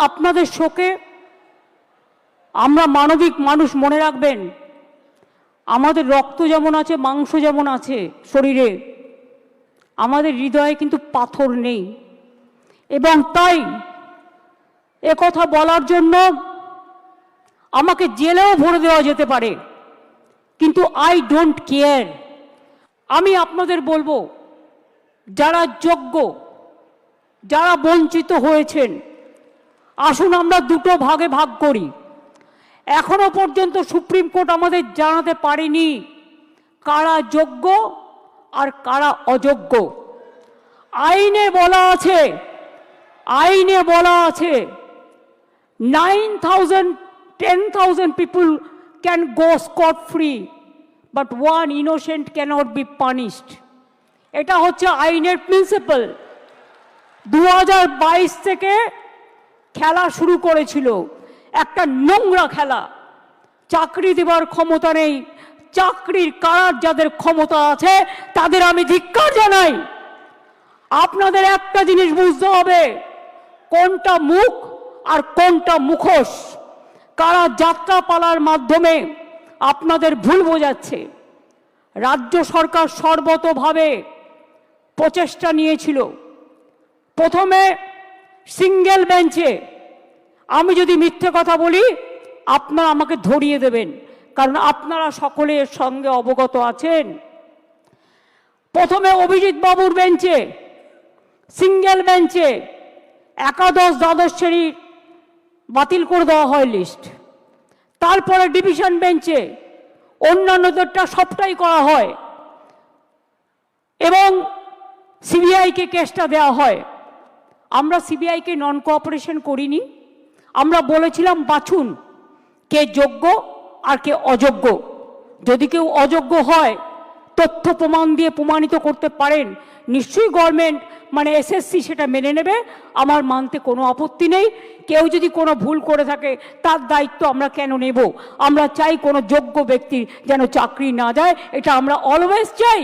আপনাদের শোকে আমরা মানবিক মানুষ, মনে রাখবেন আমাদের রক্ত যেমন আছে, মাংস যেমন আছে শরীরে, আমাদের হৃদয়ে কিন্তু পাথর নেই। এবং তাই কথা বলার জন্য আমাকে জেলেও ভরে দেওয়া যেতে পারে, কিন্তু আই ডোন্ট কেয়ার। আমি আপনাদের বলবো, যারা যোগ্য, যারা বঞ্চিত হয়েছেন, আসুন আমরা দুটো ভাগে ভাগ করি। এখনো পর্যন্ত সুপ্রিম কোর্ট আমাদের জানাতে পারেনি কারা যোগ্য আর কারা অযোগ্য। আইনে বলা আছে 9,000 10,000 people can go scot free, but one innocent cannot be punished. এটা হচ্ছে আইনের প্রিন্সিপাল। 2022 থেকে খেলা শুরু করেছিল, একটা নোংরা খেলা। চাকরি দেওয়ার ক্ষমতা নেই, চাকরির কারার যাদের ক্ষমতা আছে তাদের আমি ধিক্কার জানাই। আপনাদের একটা জিনিস বুঝতে হবে, কোনটা মুখ আর কোনটা মুখোশ। কারা যাত্রাপালার মাধ্যমে আপনাদের ভুল বোঝাচ্ছে। রাজ্য সরকার সর্বতোভাবে প্রচেষ্টা নিয়েছিল। প্রথমে সিঙ্গেল বেঞ্চে, আমি যদি মিথ্যে কথা বলি আপনারা আমাকে ধরিয়ে দেবেন, কারণ আপনারা সকলে এর সঙ্গে অবগত আছেন। প্রথমে অভিজিৎ বাবুর বেঞ্চে, সিঙ্গেল বেঞ্চে একাদশ দ্বাদশ শ্রেণীর বাতিল করে দেওয়া হয় লিস্ট। তারপরে ডিভিশন বেঞ্চে অন্যান্যদেরটা সবটাই করা হয় এবং সিবিআইকে কেসটা দেওয়া হয়। আমরা সিবিআইকে নন কোঅপারেশন করিনি। আমরা বলেছিলাম বাছুন কে যোগ্য আর কে অযোগ্য। যদি কেউ অযোগ্য হয়, তথ্য প্রমাণ দিয়ে প্রমাণিত করতে পারেন, নিশ্চয়ই গভর্নমেন্ট মানে এসএসসি সেটা মেনে নেবে। আমার মানতে কোনো আপত্তি নেই। কেউ যদি কোনো ভুল করে থাকে তার দায়িত্ব আমরা কেন নেব? আমরা চাই কোনো যোগ্য ব্যক্তির যেন চাকরি না যায়, এটা আমরা অলওয়েজ চাই।